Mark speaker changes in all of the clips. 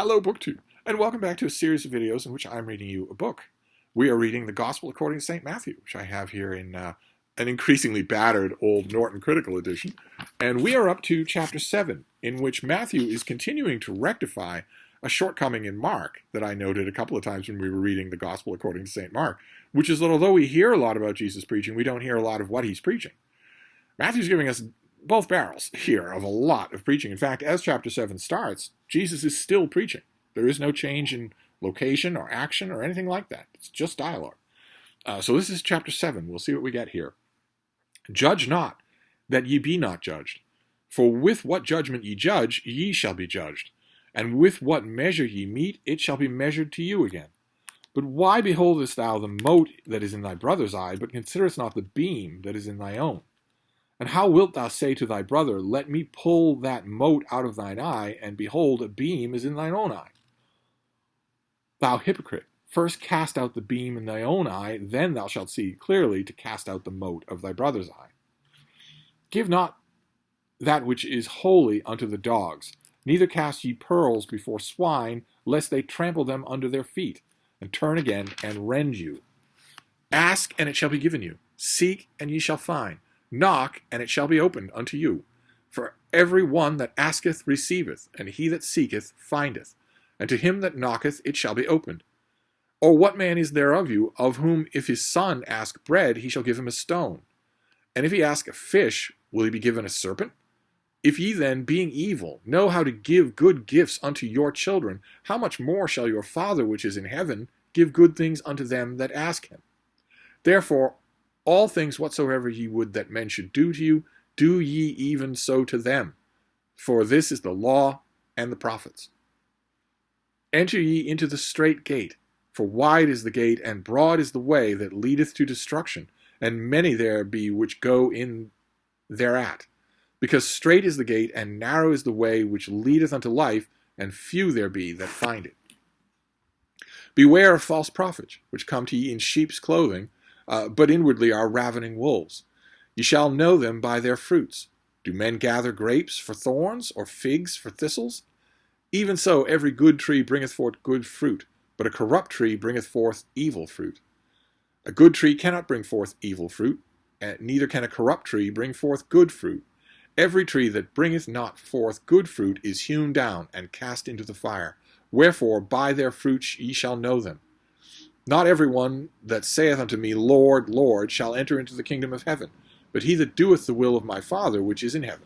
Speaker 1: Hello, BookTube, and welcome back to a series of videos in which I'm reading you a book. We are reading the Gospel according to St. Matthew, which I have here in an increasingly battered old Norton Critical edition, and we are up to chapter 7, in which Matthew is continuing to rectify a shortcoming in Mark that I noted a couple of times when we were reading the Gospel according to St. Mark, which is that although we hear a lot about Jesus preaching, we don't hear a lot of what he's preaching. Matthew's giving us both barrels here of a lot of preaching. In fact, as chapter 7 starts, Jesus is still preaching. There is no change in location or action or anything like that. It's just dialogue. So this is chapter 7. We'll see what we get here. Judge not, that ye be not judged. For with what judgment ye judge, ye shall be judged. And with what measure ye mete, it shall be measured to you again. But why beholdest thou the mote that is in thy brother's eye, but considerest not the beam that is in thy own? And how wilt thou say to thy brother, Let me pull that mote out of thine eye, and behold, a beam is in thine own eye? Thou hypocrite, first cast out the beam in thy own eye, then thou shalt see clearly to cast out the mote of thy brother's eye. Give not that which is holy unto the dogs, neither cast ye pearls before swine, lest they trample them under their feet, and turn again and rend you. Ask, and it shall be given you. Seek, and ye shall find. Knock, and it shall be opened unto you. For every one that asketh receiveth, and he that seeketh findeth. And to him that knocketh it shall be opened. Or what man is there of you, of whom if his son ask bread, he shall give him a stone? And if he ask a fish, will he be given a serpent? If ye then, being evil, know how to give good gifts unto your children, how much more shall your Father which is in heaven give good things unto them that ask him? Therefore, all things whatsoever ye would that men should do to you, do ye even so to them. For this is the law and the prophets. Enter ye into the strait gate, for wide is the gate, and broad is the way that leadeth to destruction, and many there be which go in thereat. Because strait is the gate, and narrow is the way which leadeth unto life, and few there be that find it. Beware of false prophets, which come to ye in sheep's clothing, but inwardly are ravening wolves. Ye shall know them by their fruits. Do men gather grapes for thorns, or figs for thistles? Even so every good tree bringeth forth good fruit, but a corrupt tree bringeth forth evil fruit. A good tree cannot bring forth evil fruit, and neither can a corrupt tree bring forth good fruit. Every tree that bringeth not forth good fruit is hewn down and cast into the fire. Wherefore by their fruits ye shall know them. Not every one that saith unto me, Lord, Lord, shall enter into the kingdom of heaven, but he that doeth the will of my Father which is in heaven.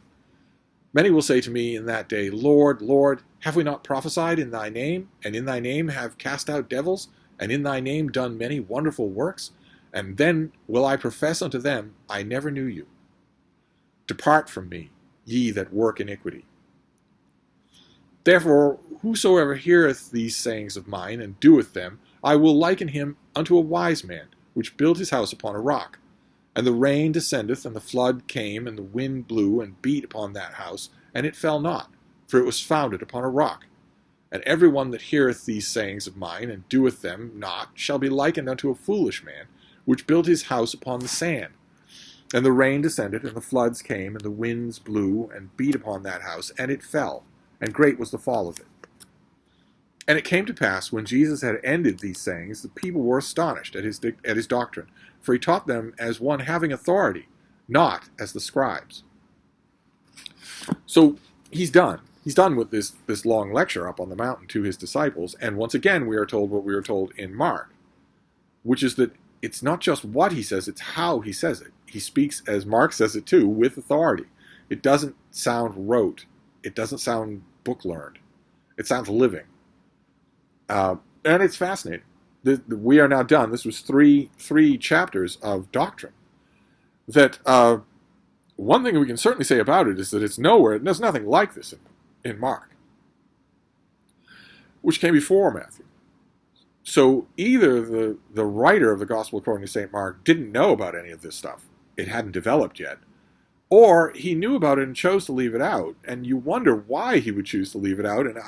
Speaker 1: Many will say to me in that day, Lord, Lord, have we not prophesied in thy name, and in thy name have cast out devils, and in thy name done many wonderful works? And then will I profess unto them, I never knew you. Depart from me, ye that work iniquity. Therefore, whosoever heareth these sayings of mine, and doeth them, I will liken him unto a wise man, which built his house upon a rock. And the rain descendeth, and the flood came, and the wind blew, and beat upon that house, and it fell not, for it was founded upon a rock. And every one that heareth these sayings of mine, and doeth them not, shall be likened unto a foolish man, which built his house upon the sand. And the rain descended, and the floods came, and the winds blew, and beat upon that house, and it fell, and great was the fall of it. And it came to pass, when Jesus had ended these sayings, the people were astonished at his doctrine, for he taught them as one having authority, not as the scribes. So he's done. He's done with this long lecture up on the mountain to his disciples, and once again we are told what we are told in Mark, which is that it's not just what he says, it's how he says it. He speaks, as Mark says it too, with authority. It doesn't sound rote. It doesn't sound book-learned. It sounds living. And it's fascinating. We are now done. This was three chapters of doctrine. That one thing we can certainly say about it is that it's nowhere. There's nothing like this in Mark, which came before Matthew. So either the writer of the Gospel according to St. Mark didn't know about any of this stuff. It hadn't developed yet. Or he knew about it and chose to leave it out. And you wonder why he would choose to leave it out. And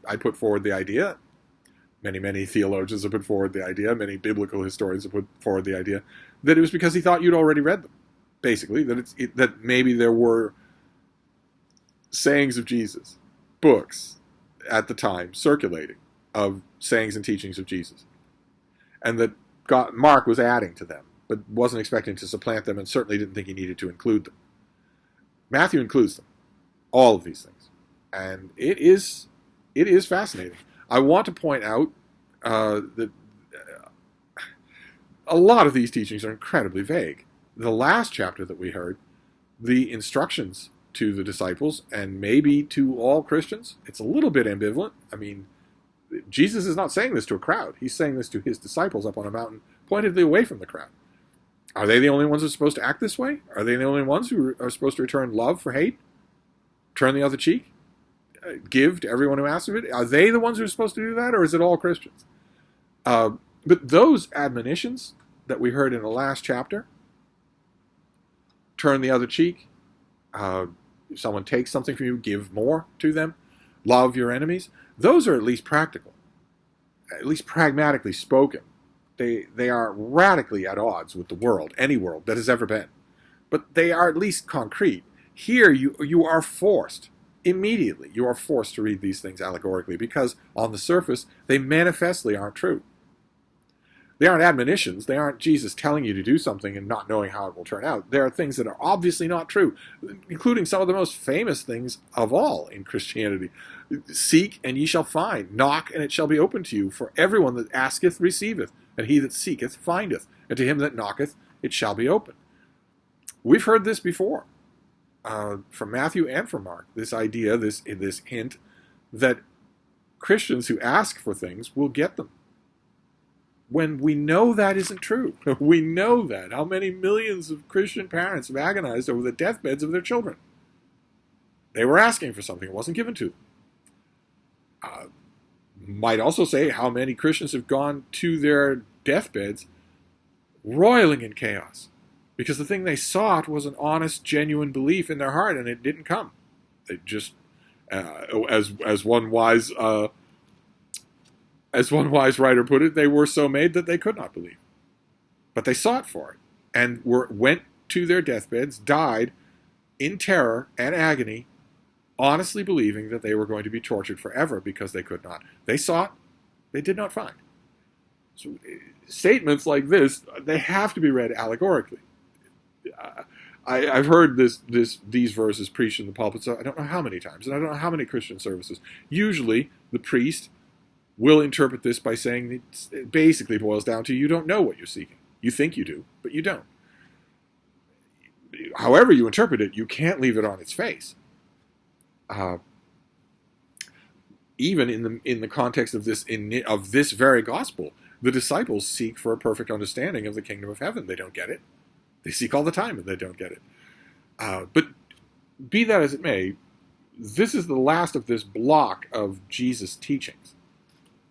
Speaker 1: I put forward the idea. Many theologians have put forward the idea, many biblical historians have put forward the idea, that it was because he thought you'd already read them. Basically, that maybe there were sayings of Jesus, books, at the time circulating of sayings and teachings of Jesus, and that Mark was adding to them, but wasn't expecting to supplant them, and certainly didn't think he needed to include them. Matthew includes them, all of these things, and it is fascinating. I want to point out that a lot of these teachings are incredibly vague. The last chapter that we heard, the instructions to the disciples, and maybe to all Christians, it's a little bit ambivalent. I mean, Jesus is not saying this to a crowd. He's saying this to his disciples up on a mountain, pointedly away from the crowd. Are they the only ones who are supposed to act this way? Are they the only ones who are supposed to return love for hate? Turn the other cheek? Give to everyone who asks of it? Are they the ones who are supposed to do that, or is it all Christians? But those admonitions that we heard in the last chapter, turn the other cheek, if someone takes something from you, give more to them, love your enemies, those are at least practical, at least pragmatically spoken. They are radically at odds with the world, any world that has ever been. But they are at least concrete. Here you are forced, immediately, you are forced to read these things allegorically, because on the surface, they manifestly aren't true. They aren't admonitions. They aren't Jesus telling you to do something and not knowing how it will turn out. There are things that are obviously not true, including some of the most famous things of all in Christianity. Seek, and ye shall find. Knock, and it shall be opened to you. For everyone that asketh receiveth, and he that seeketh findeth. And to him that knocketh it shall be opened. We've heard this before, from Matthew and from Mark, this idea, this hint, that Christians who ask for things will get them. When we know that isn't true. We know that. How many millions of Christian parents have agonized over the deathbeds of their children? They were asking for something. It wasn't given to them. Might also say how many Christians have gone to their deathbeds roiling in chaos, because the thing they sought was an honest, genuine belief in their heart, and it didn't come. They just, as one wise writer put it, they were so made that they could not believe. But they sought for it, and went to their deathbeds, died in terror and agony, honestly believing that they were going to be tortured forever because they could not. They sought, they did not find. So statements like this, they have to be read allegorically. I've heard these verses preached in the pulpit, so I don't know how many times, and I don't know how many Christian services. Usually, the priest will interpret this by saying it basically boils down to you don't know what you're seeking. You think you do, but you don't. However you interpret it, you can't leave it on its face. Even in the context of this very gospel, the disciples seek for a perfect understanding of the kingdom of heaven. They don't get it. They seek all the time, and they don't get it. But be that as it may, this is the last of this block of Jesus' teachings.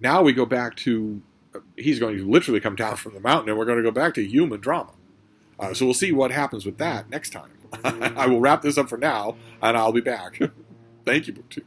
Speaker 1: Now we go back to, he's going to literally come down from the mountain, and we're going to go back to human drama. So we'll see what happens with that next time. I will wrap this up for now, and I'll be back. Thank you, BookTube.